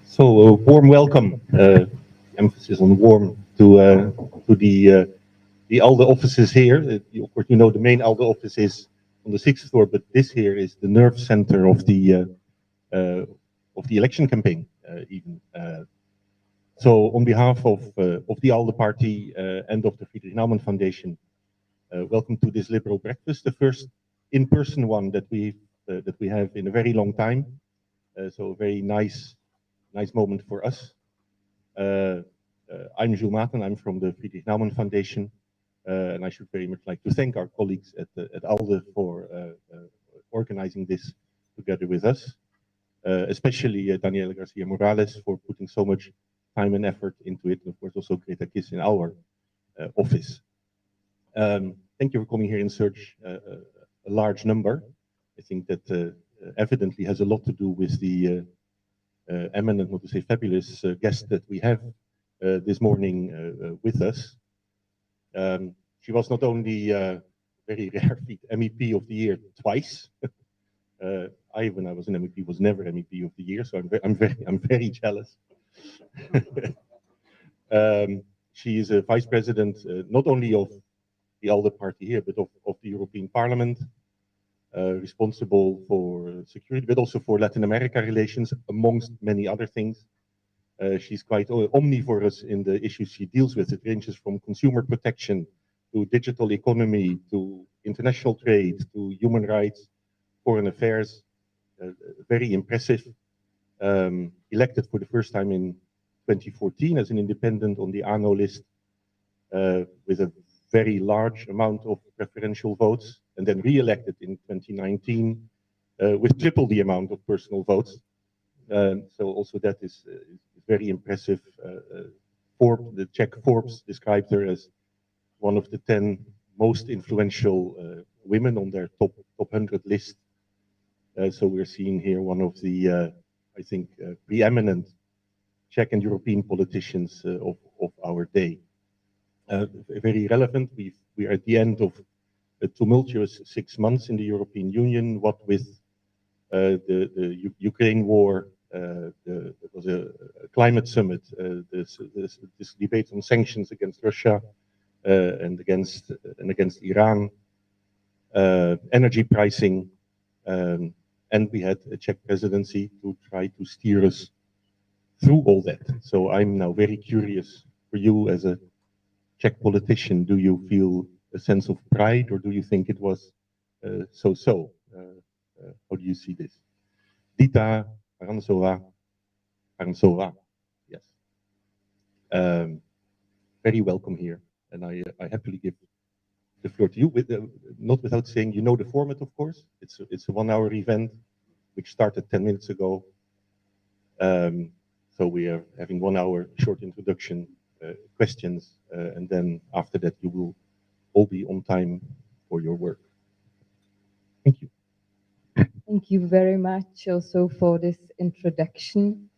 So a warm welcome, emphasis on warm, to the ALDE offices here. Of course, you know the main ALDE office is on the 6th floor, but this here is the nerve center of the election campaign, even. So on behalf of the ALDE party and of the Friedrich Naumann Foundation, welcome to this liberal breakfast, the first in-person one that we have in a very long time. So a very nice moment for us. I'm Jules Maaten, I'm from the Friedrich Naumann Foundation, and I should very much like to thank our colleagues at ALDE for organizing this together with us, especially Daniela Garcia Morales for putting so much time and effort into it, and of course also Greta Kiss in our office. Thank you for coming here in such a large number. I think that evidently has a lot to do with the eminent, not to say fabulous, guest that we have this morning with us. She was not only very rare feat MEP of the year twice. I, when I was an MEP, was never MEP of the year, so I'm very jealous. She is a vice president not only of the ALDE party here, but of the European Parliament. Responsible for security, but also for Latin America relations, amongst many other things. She's quite omnivorous in the issues she deals with. It ranges from consumer protection to digital economy, to international trade, to human rights, foreign affairs. Very impressive. Elected for the first time in 2014 as an independent on the ANO list with a very large amount of preferential votes, and then re-elected in 2019 with triple the amount of personal votes. So also that is very impressive. The Czech Forbes described her as one of the 10 most influential women on their top 100 list. So we're seeing here one of the, I think, preeminent Czech and European politicians of our day. Very relevant. We are at the end of a tumultuous 6 months in the European Union, what with the Ukraine war, there was a climate summit, this debate on sanctions against Russia and against Iran, energy pricing, and we had a Czech presidency to try to steer us through all that. So I'm now very curious for you as a Czech politician, do you feel a sense of pride, or do you think it was so-so? How do you see this? Dita, Charanzová, yes. Very welcome here, and I happily give the floor to you, not without saying, you know the format, of course. It's a 1-hour event, which started 10 minutes ago. So we are having 1 hour short introduction, questions, and then after that you will all be on time for your work. Thank you. Thank you very much also for this introduction.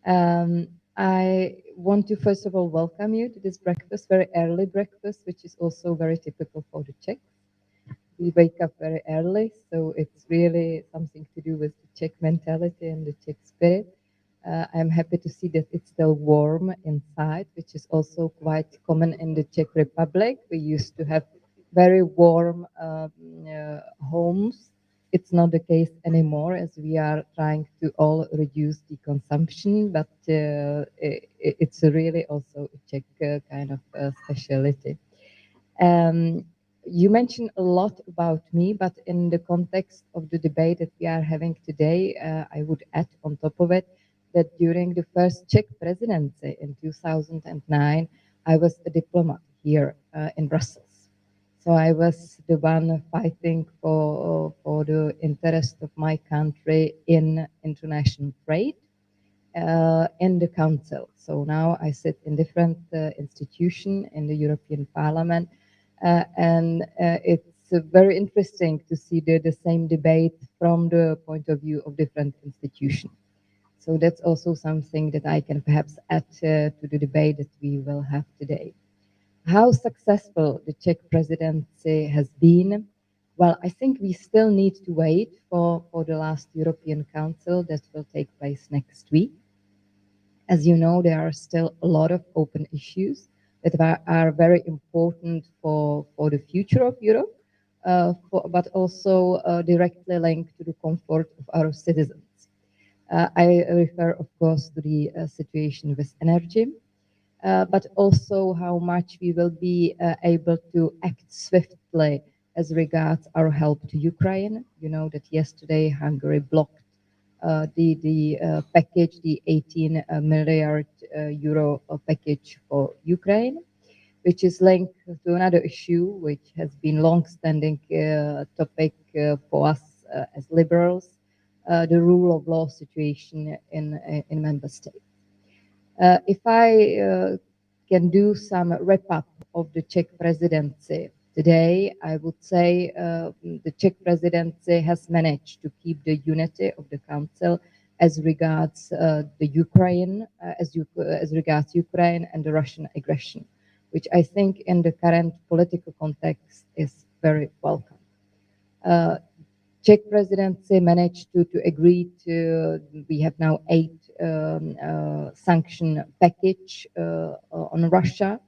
I want to first of all welcome you to this breakfast, very early breakfast, which is also very typical for the Czechs. We wake up very early, so it's really something to do with the Czech mentality and the Czech spirit. I'm happy to see that it's still warm inside, which is also quite common in the Czech Republic. We used to have very warm homes. It's not the case anymore, as we are trying to all reduce the consumption, but it's really also a Czech kind of speciality. Um, you mentioned a lot about me, but in the context of the debate that we are having today, I would add on top of it that during the first Czech presidency in 2009, I was a diplomat here in Brussels. So I was the one fighting for the interest of my country in international trade in the council. So now I sit in different institution in the European Parliament, and it's very interesting to see the same debate from the point of view of different institutions. So that's also something that I can perhaps add to the debate that we will have today. How successful the Czech presidency has been, well, I think we still need to wait for the last European Council that will take place next week. As you know, there are still a lot of open issues that are very important for the future of Europe, but also directly linked to the comfort of our citizens. I refer, of course, to the situation with energy, but also how much we will be able to act swiftly as regards our help to Ukraine. You know that yesterday Hungary blocked the package, the 18 milliard euro package for Ukraine, which is linked to another issue, which has been long-standing topic for us as liberals, the rule of law situation in member states. If I can do some wrap-up of the Czech presidency today, I would say the Czech presidency has managed to keep the unity of the Council as regards the Ukraine, as regards Ukraine and the Russian aggression, which I think in the current political context is very welcome. Czech presidency managed to agree to, we have now 8 sanction package on Russia.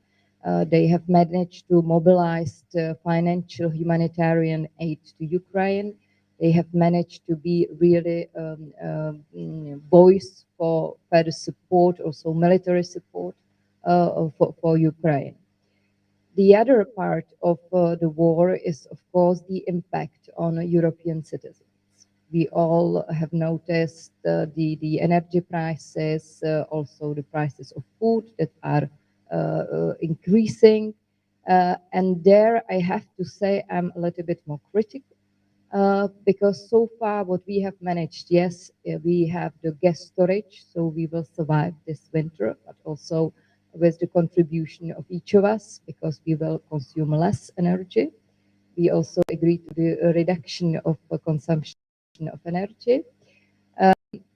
They have managed to mobilize financial humanitarian aid to Ukraine. They have managed to be really voice for further support, also military support for Ukraine. The other part of the war is, of course, the impact on European citizens. We all have noticed the energy prices, also the prices of food that are increasing. And there I have to say I'm a little bit more critical. Because so far what we have managed, yes, we have the gas storage, so we will survive this winter, but also with the contribution of each of us, because we will consume less energy. We also agree to the reduction of consumption of energy.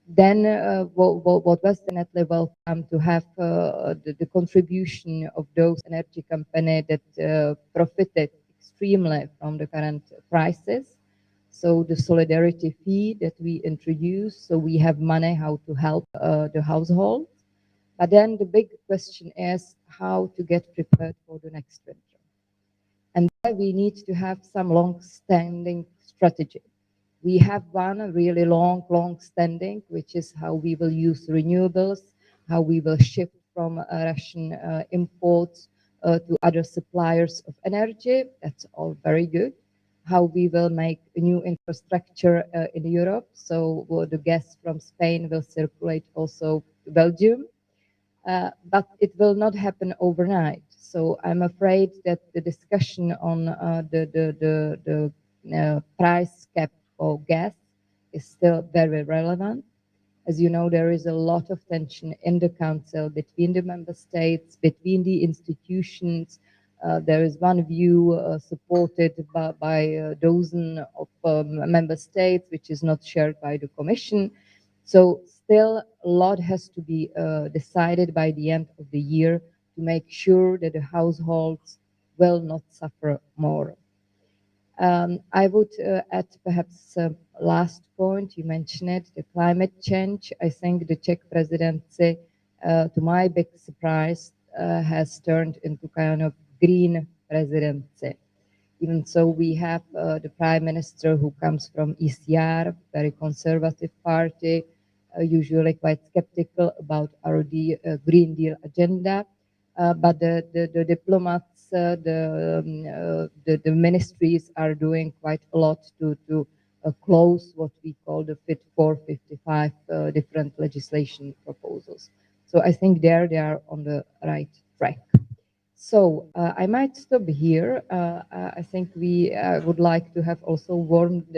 Then what was definitely welcome to have the contribution of those energy companies that profited extremely from the current prices. So the solidarity fee that we introduced, so we have money how to help the households. But then the big question is how to get prepared for the next winter. And there we need to have some long-standing strategy. We have one really long-standing, which is how we will use renewables, how we will shift from Russian imports to other suppliers of energy. That's all very good. How we will make a new infrastructure in Europe, so the gas from Spain will circulate also to Belgium. But it will not happen overnight. So I'm afraid that the discussion on the price cap for gas is still very relevant. As you know, there is a lot of tension in the Council between the member states, between the institutions. There is one view supported by a dozen of member states, which is not shared by the Commission. So still a lot has to be decided by the end of the year to make sure that the households will not suffer more. I would add perhaps last point, you mentioned it, the climate change. I think the Czech presidency, to my big surprise, has turned into kind of green presidency. Even so, we have the prime minister who comes from ECR, very conservative party, usually quite skeptical about our Green Deal agenda. But the diplomats, the ministries are doing quite a lot to close what we call the Fit for 55 different legislation proposals. So I think there they are on the right track. So I might stop here. I think we would like to have also warmed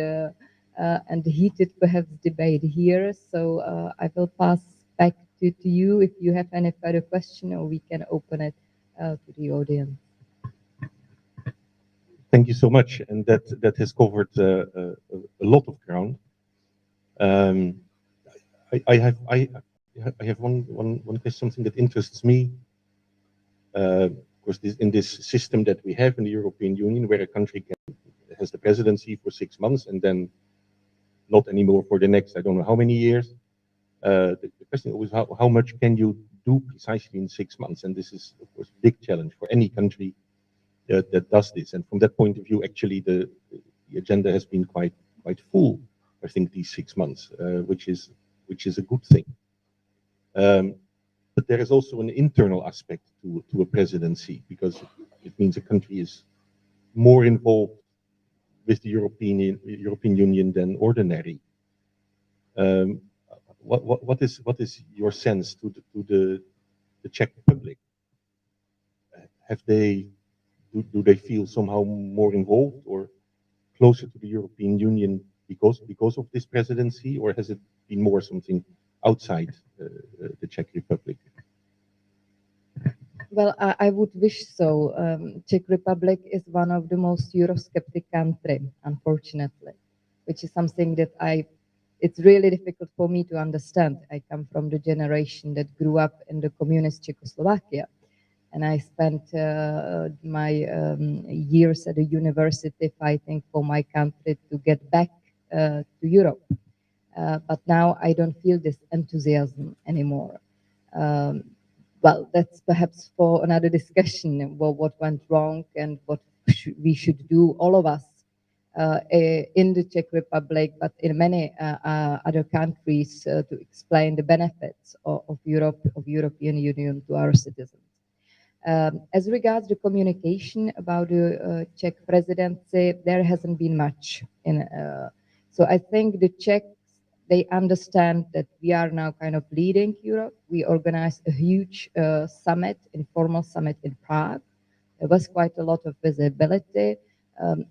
and heated perhaps debate here. So I will pass back to you if you have any further question, or we can open it to the audience. Thank you so much, and that has covered a lot of ground. I have one question, something that interests me. Of course, in this system that we have in the European Union, where a country has the presidency for 6 months and then not anymore for the next, I don't know how many years. The question was how much can you do precisely in 6 months? And this is, of course, a big challenge for any country that does this. And from that point of view, actually, the agenda has been quite full, I think, these 6 months, which is a good thing. But there is also an internal aspect to a presidency, because it means a country is more involved with the European Union than ordinary. What is your sense to the Czech Republic? Do they feel somehow more involved or closer to the European Union because of this presidency, or has it been more something outside the Czech Republic? Well, I would wish so. Czech Republic is one of the most Eurosceptic country, unfortunately, which is something that it's really difficult for me to understand. I come from the generation that grew up in the communist Czechoslovakia, and I spent my years at a university fighting for my country to get back to Europe. But now I don't feel this enthusiasm anymore. Well, that's perhaps for another discussion, what went wrong and what we should do, all of us, in the Czech Republic, but in many other countries, to explain the benefits of Europe, of European Union to our citizens. As regards the communication about the Czech presidency, there hasn't been much. So I think the Czechs, they understand that we are now kind of leading Europe. We organized a huge summit, informal summit in Prague. There was quite a lot of visibility.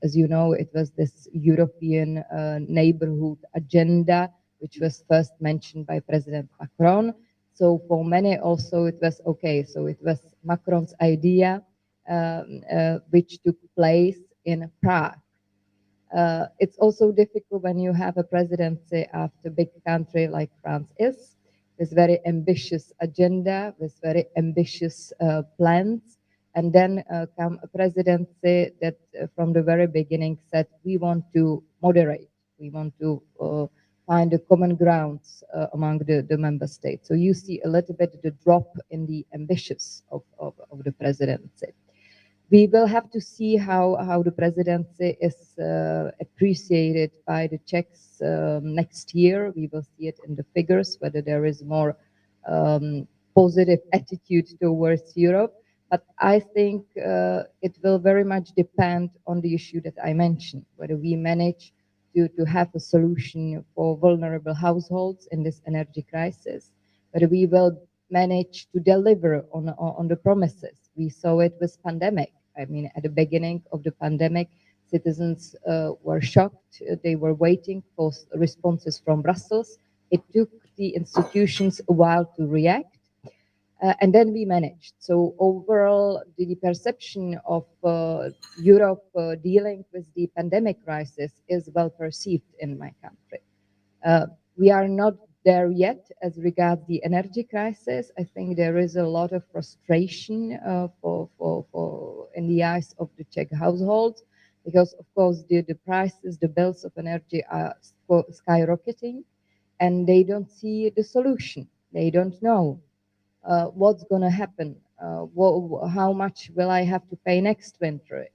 As you know, it was this European neighborhood agenda, which was first mentioned by President Macron. So for many also it was okay. So it was Macron's idea, which took place in Prague. It's also difficult when you have a presidency after a big country like France is, with very ambitious agenda, with very ambitious plans, and then come a presidency that from the very beginning said, we want to moderate, we want to find the common grounds among the member states. So you see a little bit the drop in the ambitions of the presidency. We will have to see how the presidency is appreciated by the Czechs next year. We will see it in the figures, whether there is more positive attitude towards Europe. But I think it will very much depend on the issue that I mentioned, whether we manage to have a solution for vulnerable households in this energy crisis, whether we will manage to deliver on the promises. We saw it with pandemic. I mean, at the beginning of the pandemic, citizens were shocked. They were waiting for responses from Brussels. It took the institutions a while to react. And then we managed. So overall, the perception of Europe dealing with the pandemic crisis is well perceived in my country. We are not there yet as regards the energy crisis. I think there is a lot of frustration in the eyes of the Czech households, because of course the prices, the bills of energy are skyrocketing, and they don't see the solution. They don't know what's going to happen. How much will I have to pay next winter?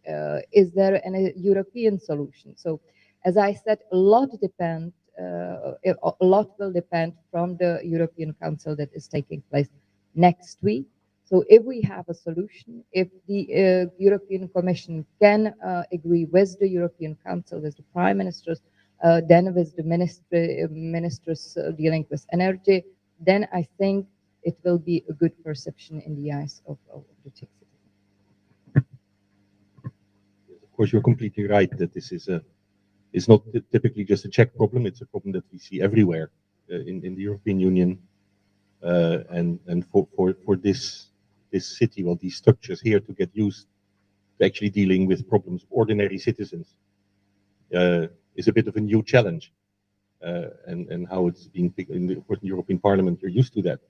Is there any European solution? So, as I said, a lot will depend from the European Council that is taking place next week. So, if we have a solution, if the European Commission can agree with the European Council, with the prime ministers, then with the ministers dealing with energy, then I think it will be a good perception in the eyes of the Czech citizens. Of course, you're completely right that this is not typically just a Czech problem. It's a problem that we see everywhere in the European Union, and for this city, well, these structures here to get used to actually dealing with problems of ordinary citizens is a bit of a new challenge, and how it's being picked in the European Parliament. You're used to that,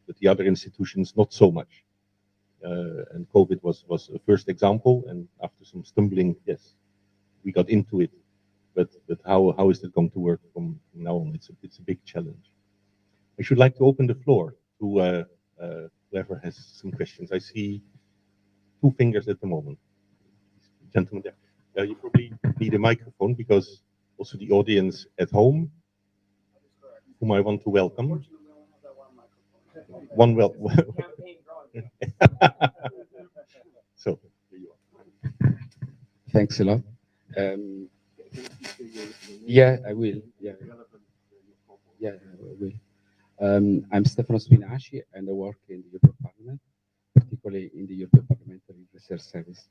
but the other institutions not so much. And COVID was a first example, and after some stumbling, yes, we got into it. But how is it going to work from now on? It's a big challenge. I should like to open the floor to whoever has some questions. I see 2 fingers at the moment. Gentleman there. You probably need a microphone, because also the audience at home, whom I want to welcome. One well. So here you are. Thanks a lot. Yeah, I will. Yeah, I will. I'm Stefano Spinaci, and I work in the European Parliament, particularly in the European Parliamentary Research Service.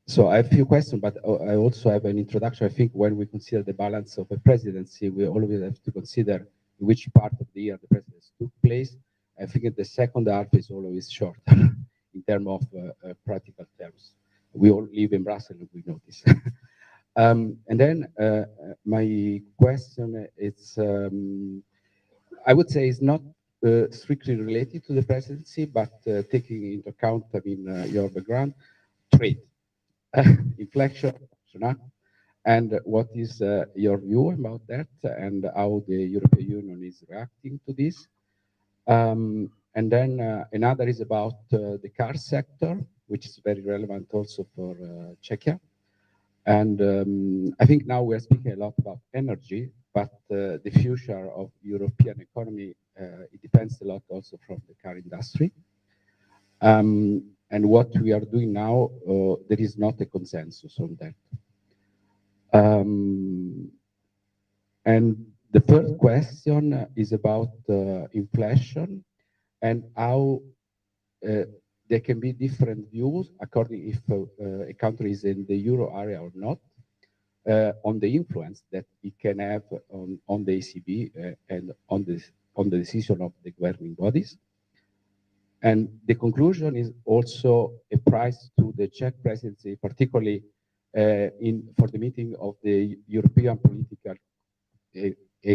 So I have a few questions, but I also have an introduction. I think when we consider the balance of a presidency, we always have to consider which part of the year the presidency took place. I think the second half is always shorter in terms of practical terms. We all live in Brussels, and we know this. And then my question is, I would say, is not strictly related to the presidency, but taking into account, I mean, your background, trade, inflation, and what is your view about that, and how the European Union is reacting to this? And then another is about the car sector, which is very relevant also for Czechia. And I think now we're speaking a lot about energy, but the future of European economy, it depends a lot also from the car industry. And what we are doing now, there is not a consensus on that. And the third question is about inflation and how there can be different views according if a country is in the euro area or not, on the influence that it can have on the ECB and on the decision of the governing bodies. And the conclusion is also a prize to the Czech presidency, particularly for the meeting of the European political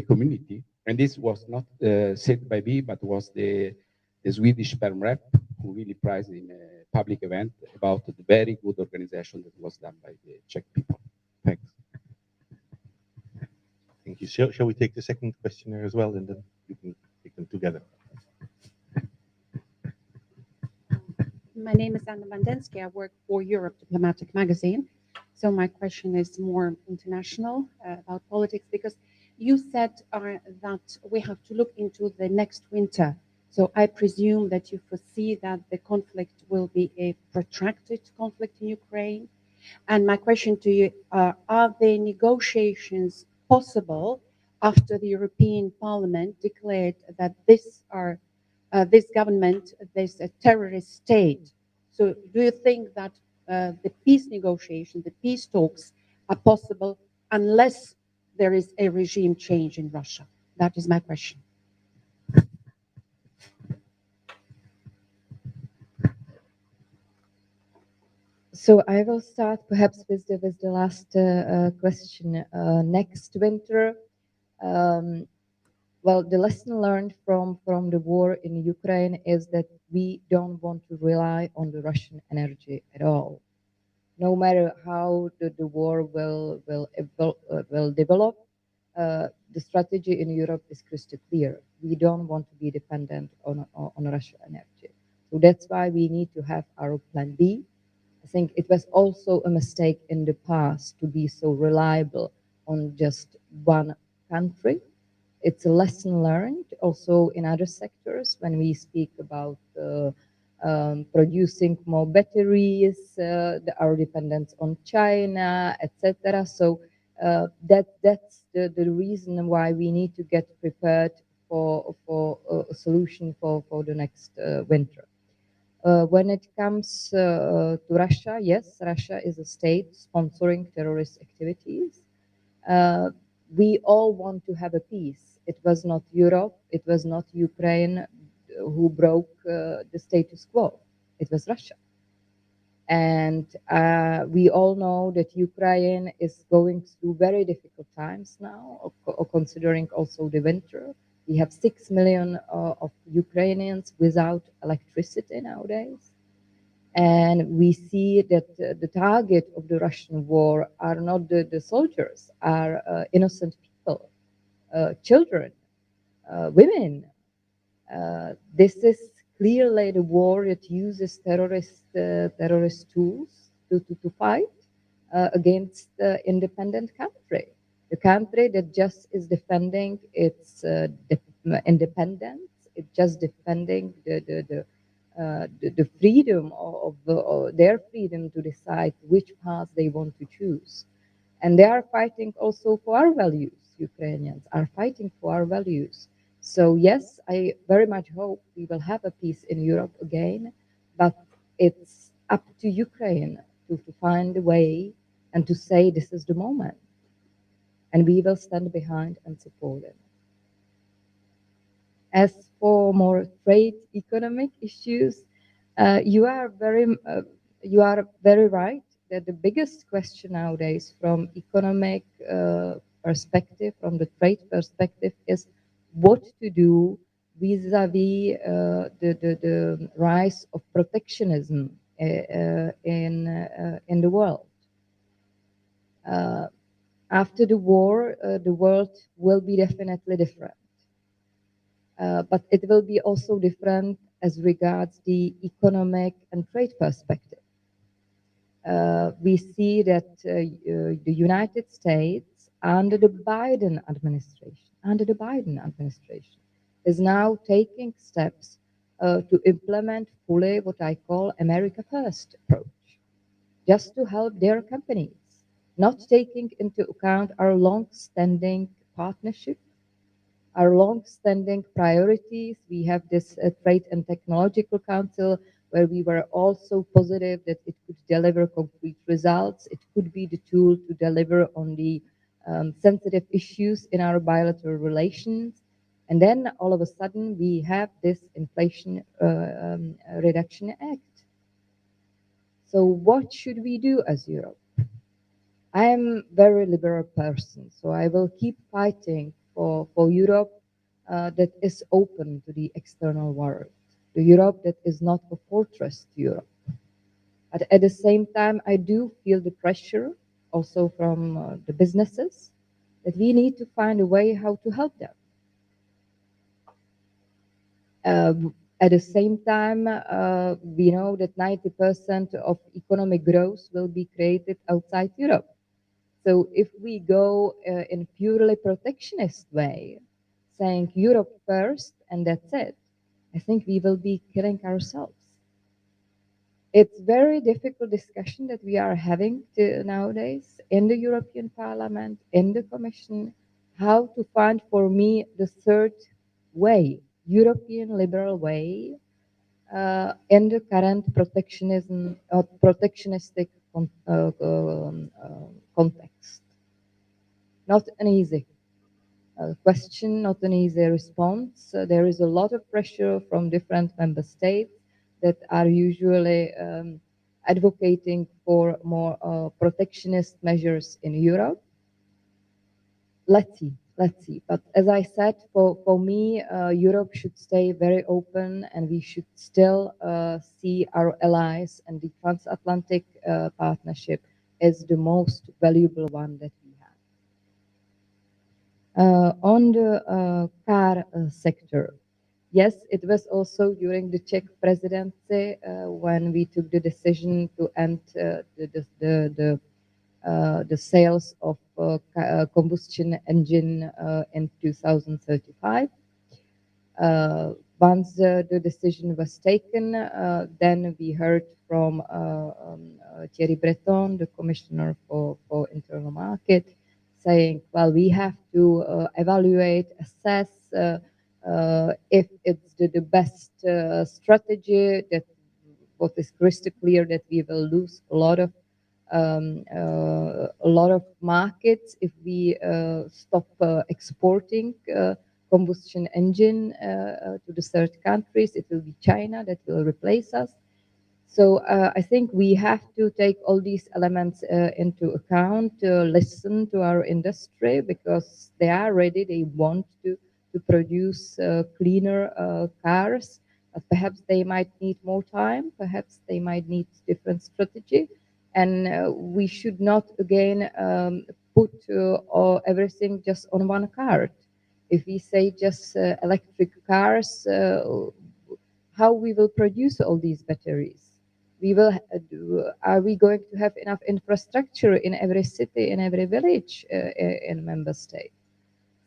community. And this was not said by me, but was the Swedish perm rep who really prized in a public event about the very good organization that was done by the Czech people. Thanks. Thank you. Shall we take the second questionnaire as well, and then you can take them together? My name is Anna Vandensky. I work for Europe Diplomatic Magazine. So my question is more international about politics, because you said that we have to look into the next winter. So I presume that you foresee that the conflict will be a protracted conflict in Ukraine. And my question to you, are the negotiations possible after the European Parliament declared that this government is a terrorist state? So do you think that the peace negotiations, the peace talks are possible unless there is a regime change in Russia? That is my question. So I will start perhaps with the last question. Next winter, well, the lesson learned from the war in Ukraine is that we don't want to rely on the Russian energy at all. No matter how the war will develop, the strategy in Europe is crystal clear. We don't want to be dependent on Russian energy. So that's why we need to have our plan B. I think it was also a mistake in the past to be so reliable on just one country. It's a lesson learned also in other sectors when we speak about producing more batteries, our dependence on China, etc. So that's the reason why we need to get prepared for a solution for the next winter. When it comes to Russia, yes, Russia is a state sponsoring terrorist activities. We all want to have a peace. It was not Europe, it was not Ukraine who broke the status quo. It was Russia. And we all know that Ukraine is going through very difficult times now, considering also the winter. We have 6 million of Ukrainians without electricity nowadays. And we see that the target of the Russian war are not the soldiers, are innocent people, children, women. This is clearly the war that uses terrorist tools to fight against the independent country. The country that just is defending its independence, it's just defending the freedom of their freedom to decide which path they want to choose. And they are fighting also for our values. Ukrainians are fighting for our values. So yes, I very much hope we will have a peace in Europe again, but it's up to Ukraine to find a way and to say this is the moment. And we will stand behind and support it. As for more trade economic issues, you are very right that the biggest question nowadays from economic perspective, from the trade perspective, is what to do vis-a-vis the rise of protectionism in the world. After the war, the world will be definitely different. But it will be also different as regards the economic and trade perspective. We see that the United States under the Biden administration, is now taking steps to implement fully what I call America First approach, just to help their companies, not taking into account our long-standing partnership, our long-standing priorities. We have this Trade and Technological Council where we were also positive that it could deliver concrete results. It could be the tool to deliver on the sensitive issues in our bilateral relations. And then all of a sudden we have this Inflation Reduction Act. So what should we do as Europe? I am a very liberal person, so I will keep fighting for Europe that is open to the external world, the Europe that is not a fortress to Europe. But at the same time, I do feel the pressure also from the businesses that we need to find a way how to help them. At the same time, we know that 90% of economic growth will be created outside Europe. So if we go in a purely protectionist way, saying Europe first and that's it, I think we will be killing ourselves. It's very difficult discussion that we are having nowadays in the European Parliament, in the Commission, how to find for me the third way, European liberal way, in the current protectionism or protectionistic context. Not an easy question, not an easy response. There is a lot of pressure from different member states that are usually advocating for more protectionist measures in Europe. Let's see. let's see. But as I said, for me, Europe should stay very open, and we should still see our allies and the transatlantic partnership as the most valuable one that we have. On the car sector, yes, it was also during the Czech presidency when we took the decision to end the sales of combustion engine in 2035. Once the decision was taken, then we heard from Thierry Breton, the Commissioner for Internal Market, saying, well, we have to evaluate, assess if it's the best strategy, that what is crystal clear that we will lose a lot of markets if we stop exporting combustion engine to the third countries. It will be China that will replace us. So I think we have to take all these elements into account, listen to our industry, because they are ready, they want to produce cleaner cars. Perhaps they might need more time, perhaps they might need different strategy. And we should not, again, put everything just on one cart. If we say just electric cars, how we will produce all these batteries? We will are we going to have enough infrastructure in every city, in every village in member state?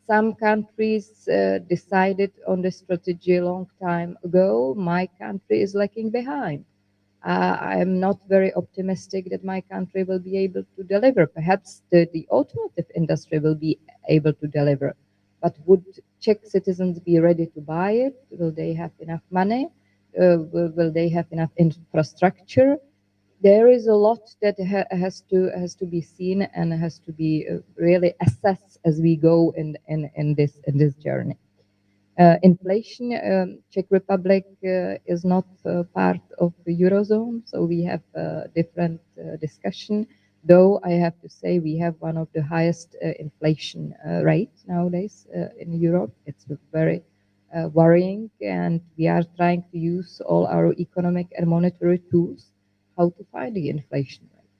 Some countries decided on the strategy a long time ago. My country is lagging behind. I am not very optimistic that my country will be able to deliver. Perhaps the automotive industry will be able to deliver, but would Czech citizens be ready to buy it? Will they have enough money? Will they have enough infrastructure? There is a lot that has to be seen and has to be really assessed as we go in this journey. Inflation, Czech Republic is not part of the Eurozone, so we have a different discussion. Though I have to say we have one of the highest inflation rates nowadays in Europe. It's very worrying, and we are trying to use all our economic and monetary tools how to fight the inflation rate.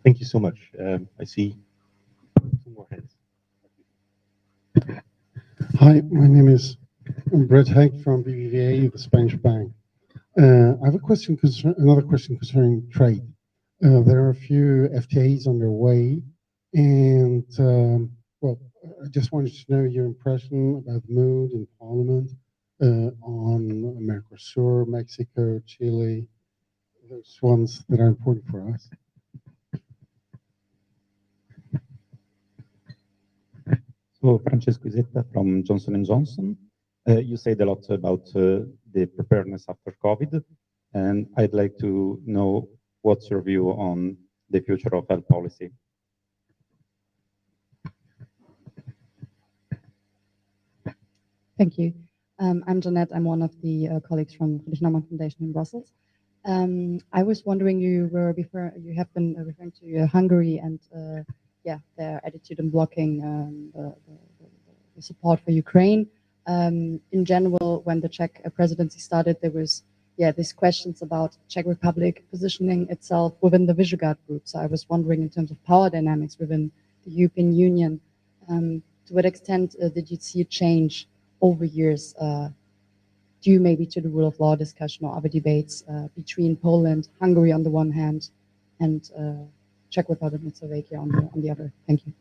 Thank you so much. I see two more hands. Hi, my name is Brett Haig from BBVA, the Spanish bank. I have a question another question concerning trade. There are a few FTAs underway, and well, I just wanted to know your impression about the mood in Parliament on Mercosur, Mexico, Chile, those ones that are important for us. So, Francesco Isetta from Johnson & Johnson. You said a lot about the preparedness after COVID, and I'd like to know what's your view on the future of health policy. Thank you. I'm Jeanette. I'm one of the colleagues from the Naumann Foundation in Brussels. I was wondering, you have been referring to Hungary and yeah, their attitude in blocking the support for Ukraine. In general, when the Czech presidency started, there was these questions about Czech Republic positioning itself within the Visegrad group. So I was wondering, in terms of power dynamics within the European Union, to what extent did you see a change over years, due maybe to the rule of law discussion or other debates between Poland, Hungary on the one hand, and Czech Republic and Slovakia on the other? Thank you.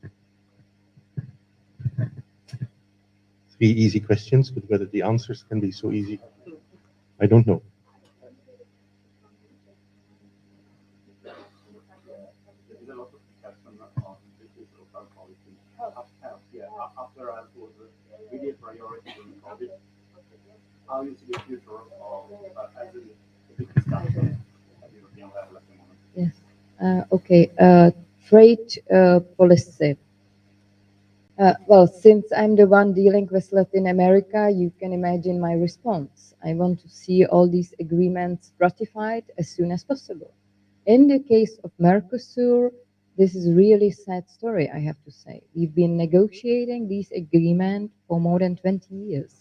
Three easy questions, but whether the answers can be so easy, I don't know. There's a lot of discussion on the future of our policy. After it was really a priority during COVID, how you see the future of as a big discussion at the European level at the moment? Yes. Okay. Trade policy. Well, since I'm the one dealing with Latin America, you can imagine my response. I want to see all these agreements ratified as soon as possible. In the case of Mercosur, This is really sad story, I have to say. We've been negotiating this agreement for more than 20 years.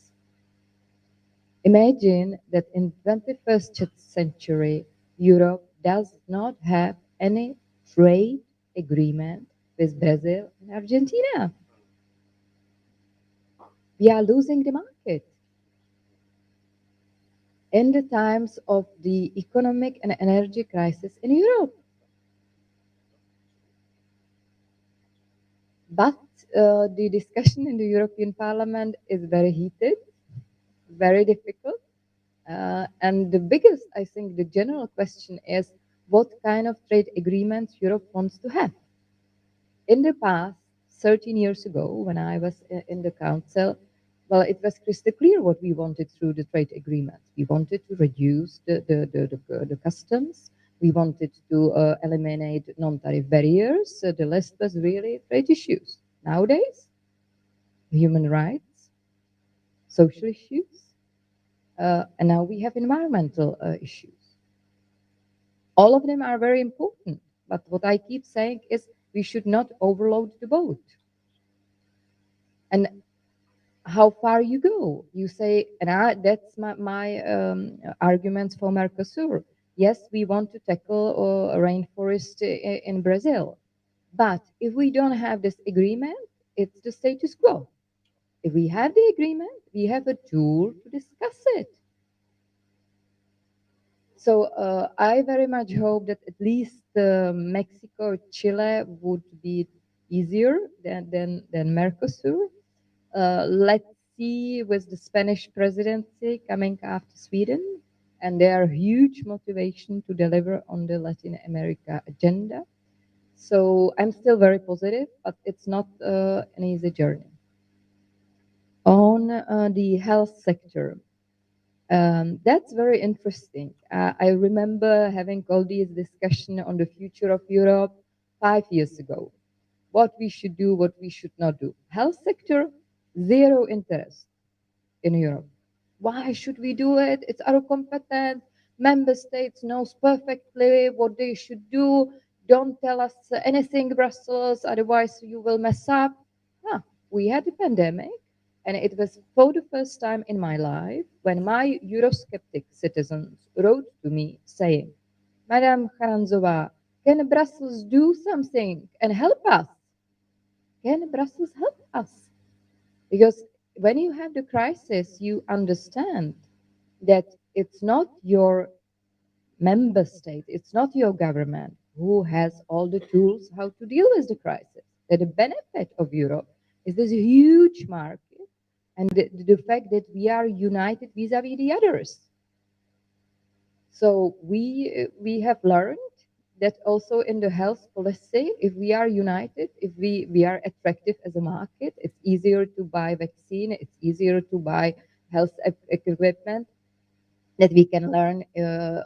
Imagine that in 21st century, Europe does not have any trade agreement with Brazil and Argentina. We are losing the market. In the times of the economic and energy crisis in Europe. But the discussion in the European Parliament is very heated, very difficult. And the biggest, I think, the general question is what kind of trade agreements Europe wants to have. In the past, 13 years ago, when I was in the Council, well, it was crystal clear what we wanted through the trade agreements. We wanted to reduce the customs. We wanted to eliminate non-tariff barriers. The list was really trade issues. Nowadays, human rights, social issues, and now we have environmental issues. All of them are very important, but what I keep saying is we should not overload the boat. And how far you go. You say, and that's my arguments for Mercosur. Yes, we want to tackle rainforest in Brazil, but if we don't have this agreement, it's the status quo. If we have the agreement, we have a tool to discuss it. So I very much hope that at least Mexico, Chile would be easier than Mercosur. Let's see with the Spanish presidency coming after Sweden and their huge motivation to deliver on the Latin America agenda. So I'm still very positive, but it's not an easy journey. On the health sector, that's very interesting. I remember having all these discussion on the future of Europe 5 years ago. What we should do, what we should not do. Health sector, zero interest in Europe. Why should we do it? It's our competence. Member states knows perfectly what they should do. Don't tell us anything, Brussels, otherwise you will mess up. We had a pandemic, and it was for the first time in my life when my Eurosceptic citizens wrote to me saying, Madam Charanzová, can Brussels do something and help us? Can Brussels help us? Because when you have the crisis, you understand that it's not your member state, it's not your government who has all the tools how to deal with the crisis. That the benefit of Europe is this huge market and the fact that we are united vis-a-vis the others. So we have learned that also in the health policy, if we are united, if we are attractive as a market, it's easier to buy vaccine, it's easier to buy health equipment, that we can learn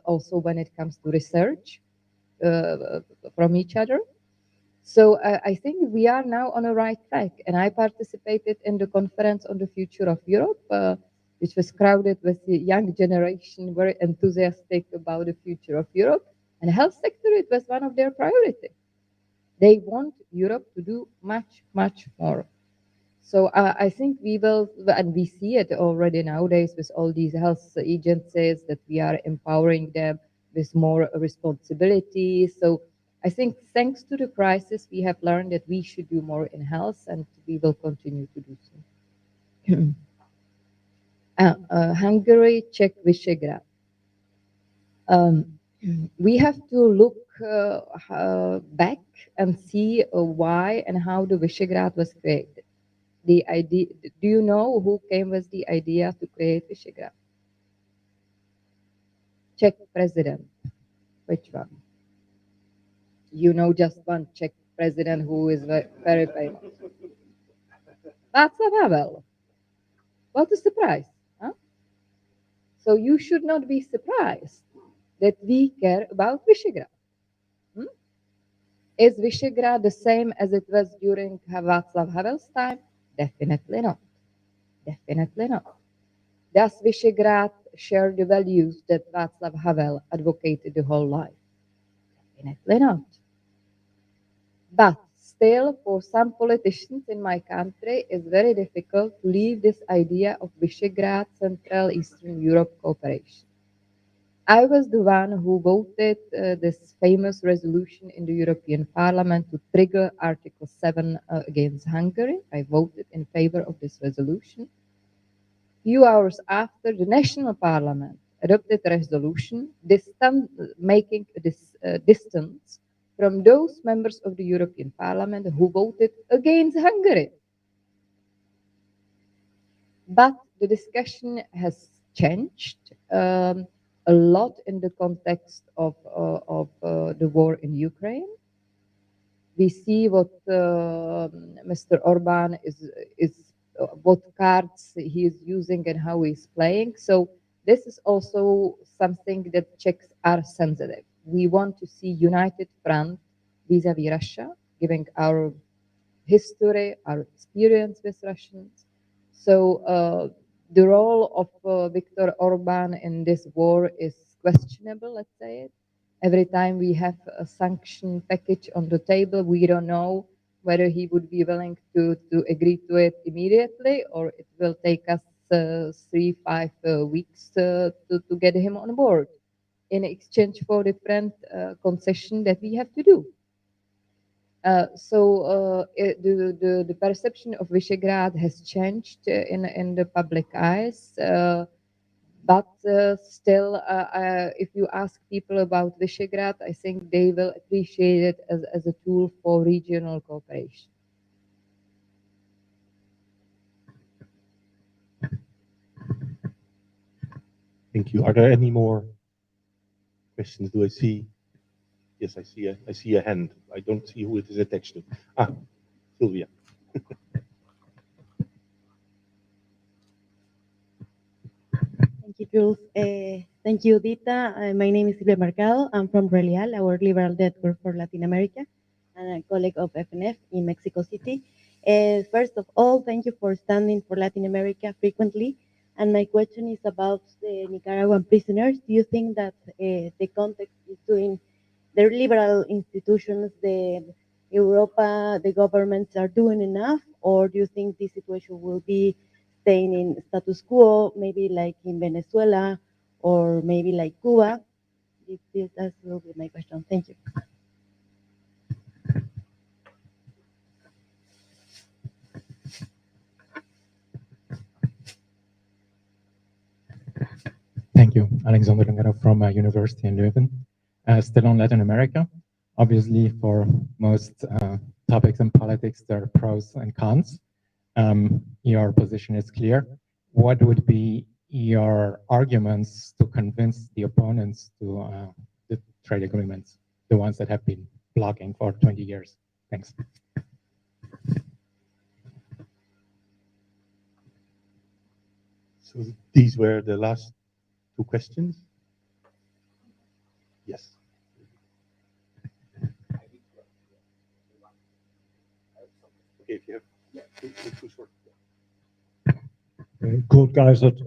also when it comes to research from each other. So I think we are now on the right track, and I participated in the conference on the future of Europe, which was crowded with the young generation, very enthusiastic about the future of Europe. And health sector, it was one of their priorities. They want Europe to do much, much more. So I think we will, and we see it already nowadays with all these health agencies, that we are empowering them with more responsibility. So I think thanks to the crisis, we have learned that we should do more in health, and we will continue to do so. Hungary, Czech, Visegrad. We have to look back and see why and how the Visegrad was created. The idea, do you know who came with the idea to create Visegrad? Czech president. Which one? You know just one Czech president who is very famous. Václav Havel. What a surprise. Huh? So you should not be surprised that we care about Visegrad. Is Visegrad the same as it was during Václav Havel's time? Definitely not. Definitely not. Does Visegrad share the values that Václav Havel advocated the whole life? Definitely not. But still, for some politicians in my country, it's very difficult to leave this idea of Visegrad Central Eastern Europe cooperation. I was the one who voted this famous resolution in the European Parliament to trigger Article 7 against Hungary. I voted in favor of this resolution. Few hours after, the national parliament adopted a resolution making a distance from those members of the European Parliament who voted against Hungary. But the discussion has changed a lot in the context of the war in Ukraine. We see what Mr. Orban what cards he is using and how he's playing. So this is also something that Czechs are sensitive. We want to see united front vis-à-vis Russia, given our history, our experience with Russians. So the role of Viktor Orban in this war is questionable, let's say it. Every time we have a sanction package on the table, we don't know whether he would be willing to agree to it immediately, or it will take us 3-5 weeks to get him on board in exchange for different concession that we have to do. The perception of Visegrad has changed in the public eyes, but still, if you ask people about Visegrad, I think they will appreciate it as a tool for regional cooperation. Thank you. Are there any more questions? Do I see? Yes, I see a hand. I don't see who it is attached to. Ah, Sylvia. Thank you, Jules. Thank you, Dita. My name is Silvia Mercado. I'm from Relial, our liberal network for Latin America, and a colleague of FNF in Mexico City. First of all, thank you for standing for Latin America frequently. And my question is about the Nicaraguan prisoners. Do you think that the context is doing, the liberal institutions, the Europa, the governments are doing enough, or do you think this situation will be staying in status quo, maybe like in Venezuela or maybe like Cuba? That will be my question. Thank you. Thank you. Alexander Langara from University in Leuven. Still on Latin America. Obviously, for most topics in politics, there are pros and cons. Your position is clear. What would be your arguments to convince the opponents to the trade agreements, the ones that have been blocking for 20 years? Thanks. So these were the last two questions? Yes. Okay, if you have too short. Kurt Geisert,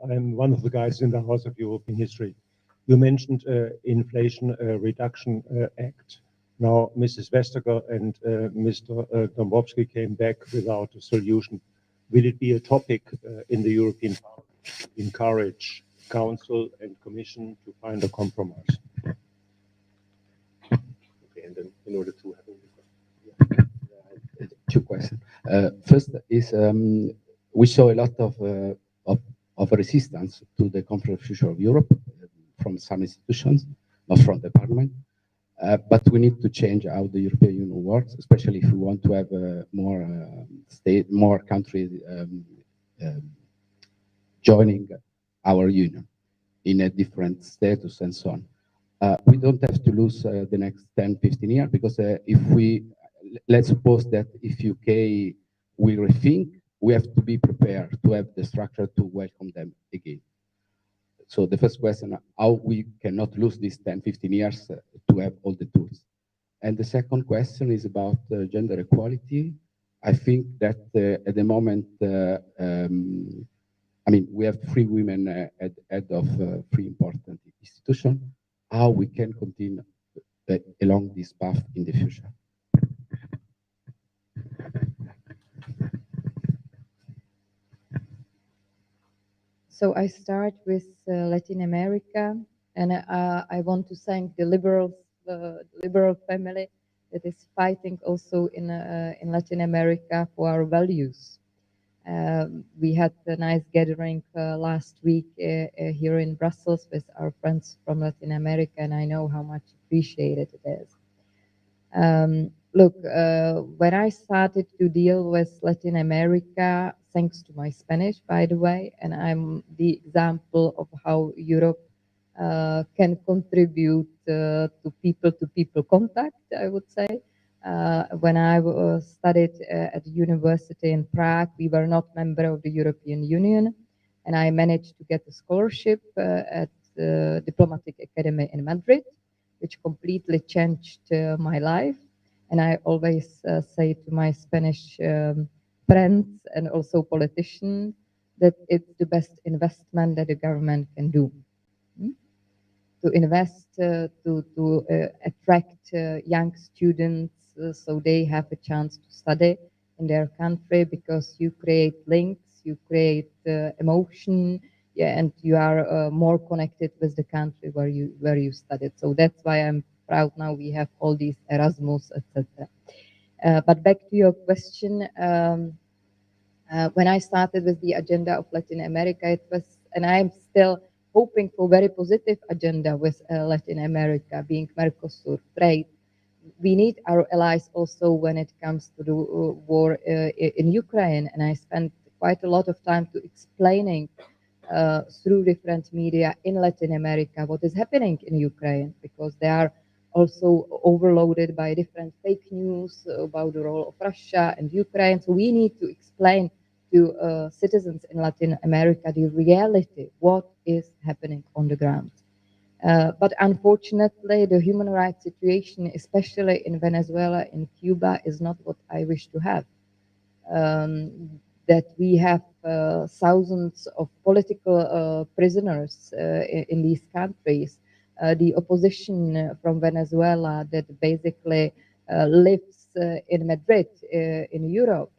I'm one of the guys in the House of European History. You mentioned Inflation Reduction Act. Now, Mrs. Vestager and Mr. Dombrovskis came back without a solution. Will it be a topic in the European Parliament to encourage Council and Commission to find a compromise? Okay, and then in order to have two questions. First is we saw a lot of resistance to the Conference of Future of Europe from some institutions, not from the Parliament. But we need to change how the European Union works, especially if we want to have more countries joining our union in a different status and so on. We don't have to lose the next 10, 15 years, because if we, let's suppose that if UK will rethink, we have to be prepared to have the structure to welcome them again. So the first question, how we cannot lose these 10, 15 years to have all the tools. And the second question is about gender equality. I think that at the moment, I mean, we have 3 women at head of 3 important institutions. How we can continue along this path in the future? So I start with Latin America, and I want to thank the liberal family that is fighting also in Latin America for our values. We had a nice gathering last week here in Brussels with our friends from Latin America, and I know how much appreciated it is. Look, when I started to deal with Latin America, thanks to my Spanish, by the way, and I'm the example of how Europe can contribute to people-to-people contact, I would say. When I studied at university in Prague, we were not member of the European Union, and I managed to get a scholarship at the Diplomatic Academy in Madrid, which completely changed my life. And I always say to my Spanish friends and also politicians that it's the best investment that the government can do. To invest, to attract young students so they have a chance to study in their country, because you create links, you create emotion, yeah, and you are more connected with the country where you studied. So that's why I'm proud now we have all these Erasmus, etc. But back to your question, when I started with the agenda of Latin America, it was, and I'm still hoping for very positive agenda with Latin America, being Mercosur, trade. We need our allies also when it comes to the war in Ukraine, and I spent quite a lot of time to explaining through different media in Latin America what is happening in Ukraine, because they are also overloaded by different fake news about the role of Russia and Ukraine. So we need to explain to citizens in Latin America the reality, what is happening on the ground. But unfortunately, the human rights situation, especially in Venezuela, in Cuba, is not what I wish to have. That we have thousands of political prisoners in these countries. The opposition from Venezuela that basically lives in Madrid, in Europe.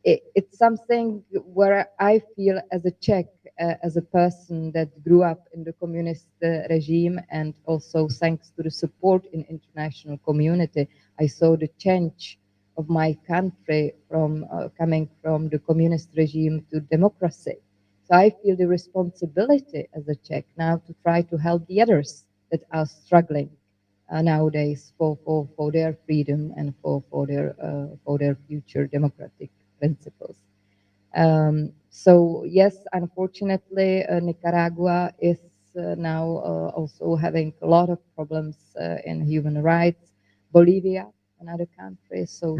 It's something where I feel as a Czech, as a person that grew up in the communist regime, and also thanks to the support in international community, I saw the change of my country from coming from the communist regime to democracy. So I feel the responsibility as a Czech now to try to help the others that are struggling nowadays for their freedom and for their future democratic principles. So yes, unfortunately, Nicaragua is now also having a lot of problems in human rights. Bolivia, another country. So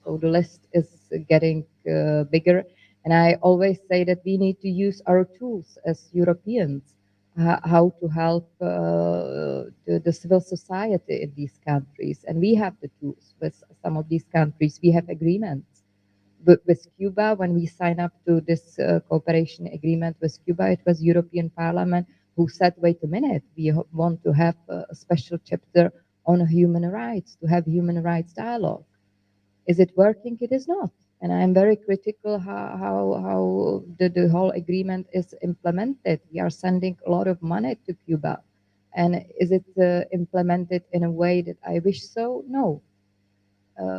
the list is getting bigger. And I always say that we need to use our tools as Europeans, how to help the civil society in these countries. And we have the tools with some of these countries. We have agreements. But with Cuba, when we signed up to this cooperation agreement with Cuba, it was European Parliament who said, wait a minute, we want to have a special chapter on human rights, to have human rights dialogue. Is it working? It is not. And I'm very critical how the whole agreement is implemented. We are sending a lot of money to Cuba. And is it implemented in a way that I wish so? No.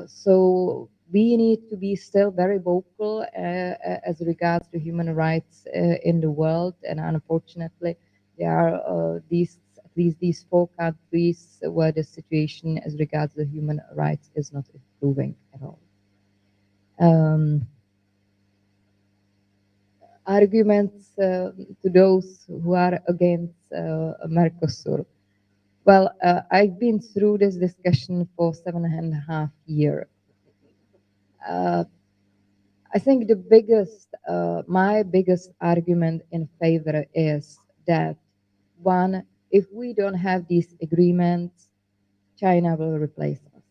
So we need to be still very vocal as regards to human rights in the world. And unfortunately, there are at least these 4 countries where the situation as regards to human rights is not improving at all. Arguments to those who are against Mercosur. Well, I've been through this discussion for 7.5 years. I think the my biggest argument in favor is that, one, if we don't have these agreements, China will replace us.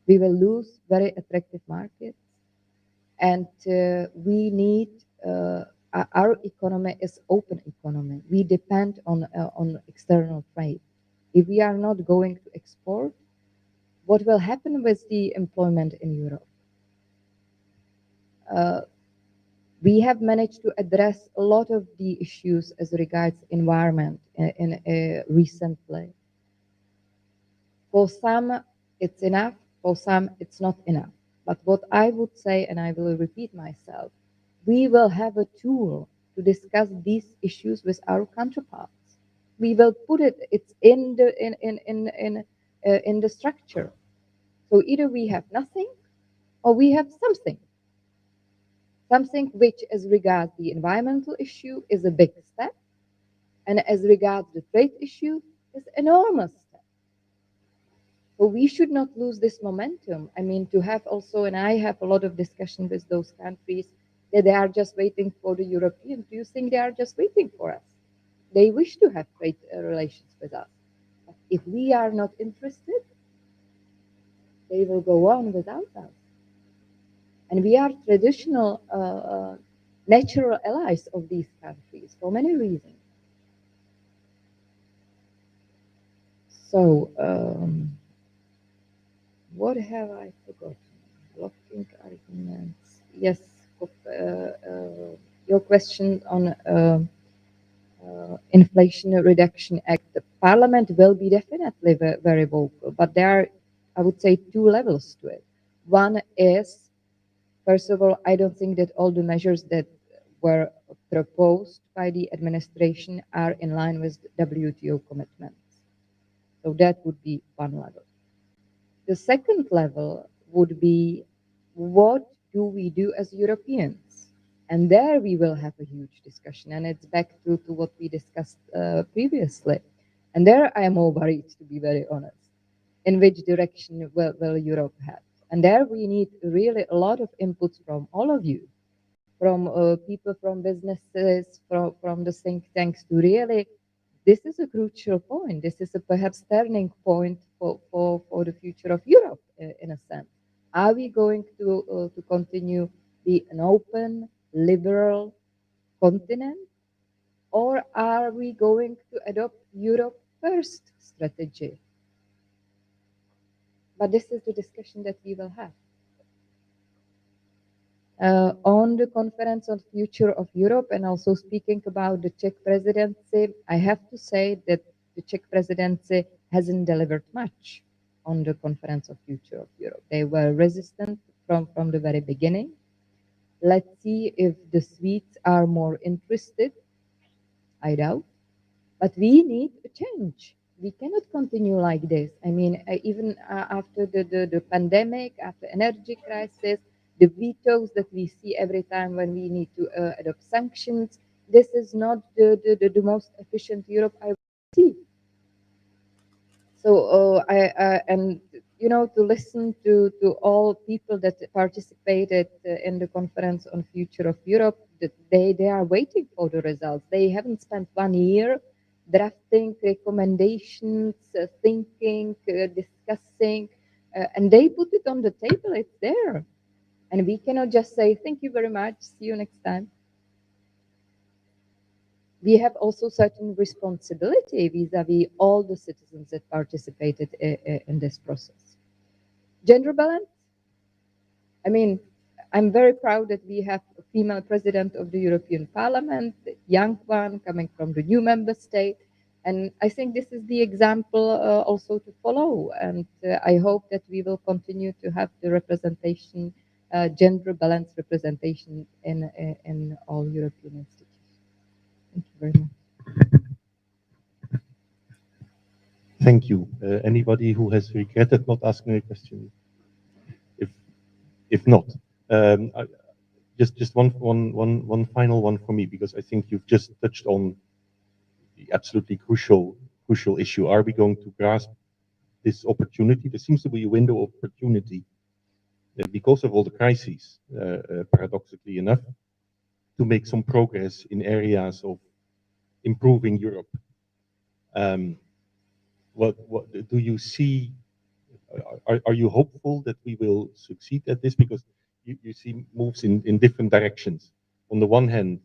We will lose very attractive markets, and we need, our economy is open economy. We depend on external trade. If we are not going to export, what will happen with the employment in Europe? We have managed to address a lot of the issues as regards environment recently. For some, it's enough. For some, it's not enough. But what I would say, and I will repeat myself, we will have a tool to discuss these issues with our counterparts. We will put it's in the structure. So either we have nothing or we have something. Something which, as regards the environmental issue, is a big step, and as regards the trade issue, is enormous step. So we should not lose this momentum. I mean, to have also, and I have a lot of discussion with those countries that they are just waiting for the Europeans. Do you think they are just waiting for us? They wish to have trade relations with us. But if we are not interested, they will go on without us. And we are traditional natural allies of these countries for many reasons. So, what have I forgotten? Blocking arguments. Yes, your question on Inflation Reduction Act. The Parliament will be definitely very vocal, but there are, I would say, two levels to it. One is, first of all, I don't think that all the measures that were proposed by the administration are in line with WTO commitments. So that would be one level. The second level would be, what do we do as Europeans? And there we will have a huge discussion. And it's back to what we discussed previously. And there I am all worried, to be very honest. In which direction will Europe head? And there we need really a lot of inputs from all of you, from people from businesses, from the think tanks, to really, this is a crucial point. This is a perhaps turning point for the future of Europe, in a sense. Are we going to continue be an open, liberal continent, or are we going to adopt Europe first strategy? But this is the discussion that we will have. On the conference on future of Europe, and also speaking about the Czech presidency, I have to say that the Czech presidency hasn't delivered much on the conference of future of Europe. They were resistant from the very beginning. Let's see if the Swedes are more interested. I doubt. But we need a change. We cannot continue like this. I mean, even after the pandemic, after energy crisis, the vetoes that we see every time when we need to adopt sanctions, this is not the most efficient Europe I see. So and you know, to listen to all people that participated in the conference on future of Europe, that they are waiting for the results. They haven't spent 1 year drafting recommendations, thinking, discussing, and they put it on the table. It's there, and we cannot just say thank you very much, see you next time. We have also certain responsibility vis-a-vis all the citizens that participated in this process. Gender balance. I mean, I'm very proud that we have a female president of the European Parliament, a young one coming from the new member state. And I think this is the example also to follow. And I hope that we will continue to have the representation, gender balance representation in all European institutions. Thank you very much. Thank you. Anybody who has regretted not asking a question? If not, just one final one for me, because I think you've just touched on the absolutely crucial issue. Are we going to grasp this opportunity? There seems to be a window of opportunity because of all the crises, paradoxically enough, to make some progress in areas of improving Europe. What do you see? Are you hopeful that we will succeed at this? Because you see moves in different directions. On the one hand,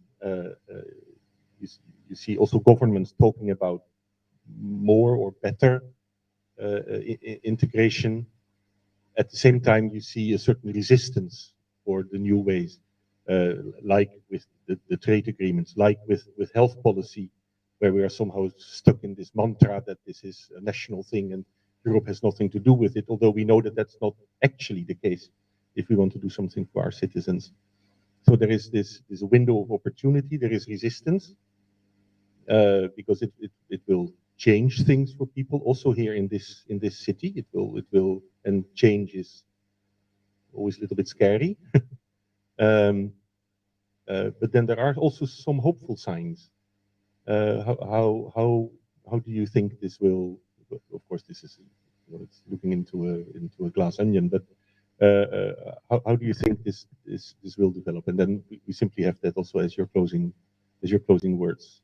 you see also governments talking about more or better integration. At the same time, you see a certain resistance for the new ways. like with the trade agreements, like with health policy, where we are somehow stuck in this mantra that this is a national thing and Europe has nothing to do with it, although we know that that's not actually the case if we want to do something for our citizens. So there is this window of opportunity, there is resistance, because it will change things for people also here in this city. It will, and change is always a little bit scary. But then there are also some hopeful signs. How do you think this will? Of course, this is, it's looking into a glass onion. But how do you think this will develop? And then we simply have that also as your closing words.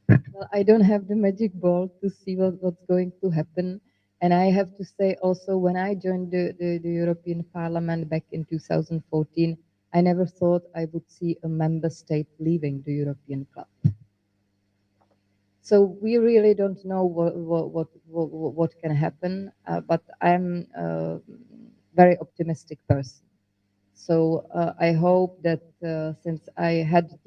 Well, I don't have the magic ball to see what's going to happen. And I have to say also, when I joined the European Parliament back in 2014, I never thought I would see a member state leaving the European Club. So we really don't know what can happen, but I'm a very optimistic person. So I hope that since I had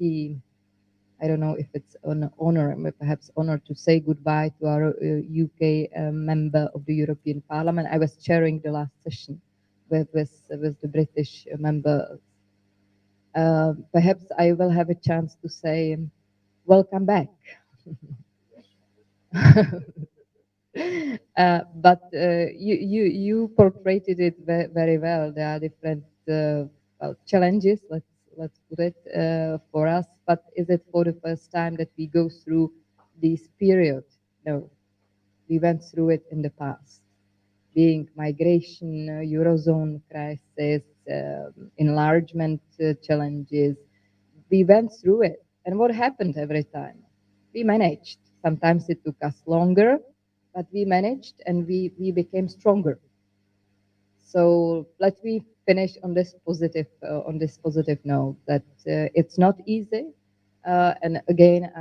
I don't know if it's an honor, perhaps honor to say goodbye to our UK member of the European Parliament. I was chairing the last session with the British members. Perhaps I will have a chance to say, welcome back. But you portrayed it very well. There are different well, challenges, let's put it, for us. But is it for the first time that we go through this period? No, we went through it in the past, being migration, Eurozone crisis, enlargement challenges. We went through it. And what happened every time? We managed. Sometimes it took us longer, but we managed and we became stronger. So let me finish on this positive note that it's not easy. And again,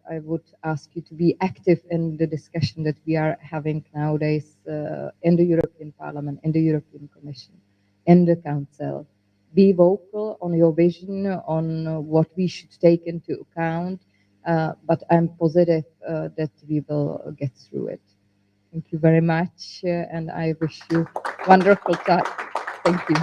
I would ask you to be active in the discussion that we are having nowadays in the European Parliament, in the European Commission, in the Council. Be vocal on your vision, on what we should take into account, but I'm positive that we will get through it. Thank you very much, and I wish you wonderful time. Thank you.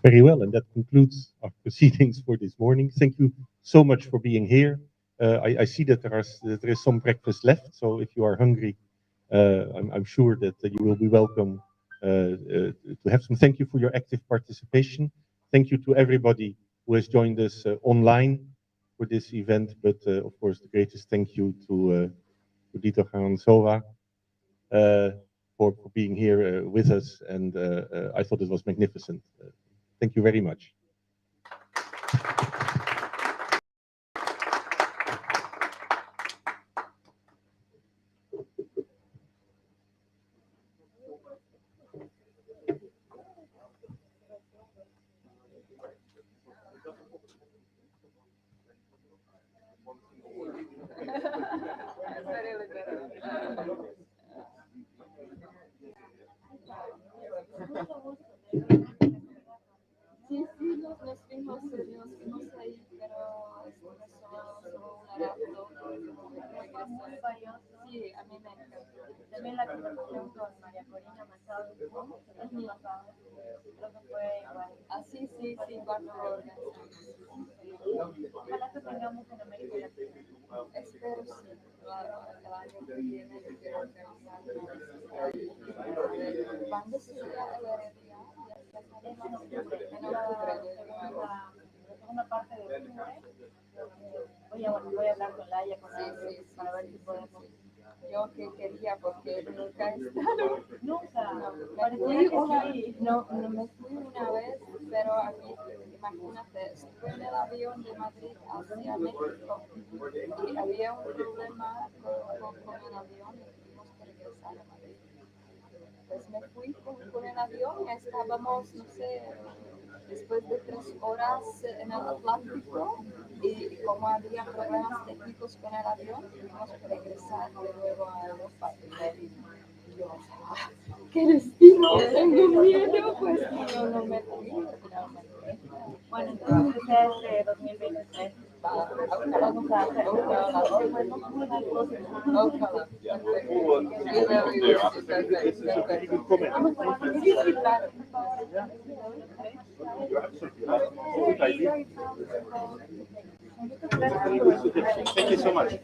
Very well, and that concludes our proceedings for this morning. Thank you so much for being here. I see that there is some breakfast left, so if you are hungry, I'm sure that you will be welcome to have some. Thank you for your active participation. Thank you to everybody who has joined us online for this event, but of course the greatest thank you to Dita Charanzová for being here with us, and I thought it was magnificent. Thank you very much. Sí, sí, nos fuimos ahí, pero solo un rato. Sí, a mí me encanta. También la conversación con María Corina Machado es mi pasado. Creo que fue igual. Así, sí, sí, cuando ojalá que tengamos en América Latina. Espero sí. El año que viene quiero organizar ¿cuándo se llega el RDA? Una parte de octubre. Voy a hablar con Laia para ver si podemos. Yo que quería, porque nunca he estado. Nunca. No me fui una vez, pero aquí, imagínate, estuve en el avión de Madrid hacia México y había un problema con el avión y tuvimos que regresar a Madrid. Pues me fui con el avión, estábamos, no sé, después de 3 horas en el Atlántico y como había problemas técnicos con el avión, tuvimos que regresar de nuevo a Europa. yo, ¿qué destino? Tengo miedo, pues yo no me tenía, pero me Bueno, entonces desde 2023 vamos a hacer Thank you so much.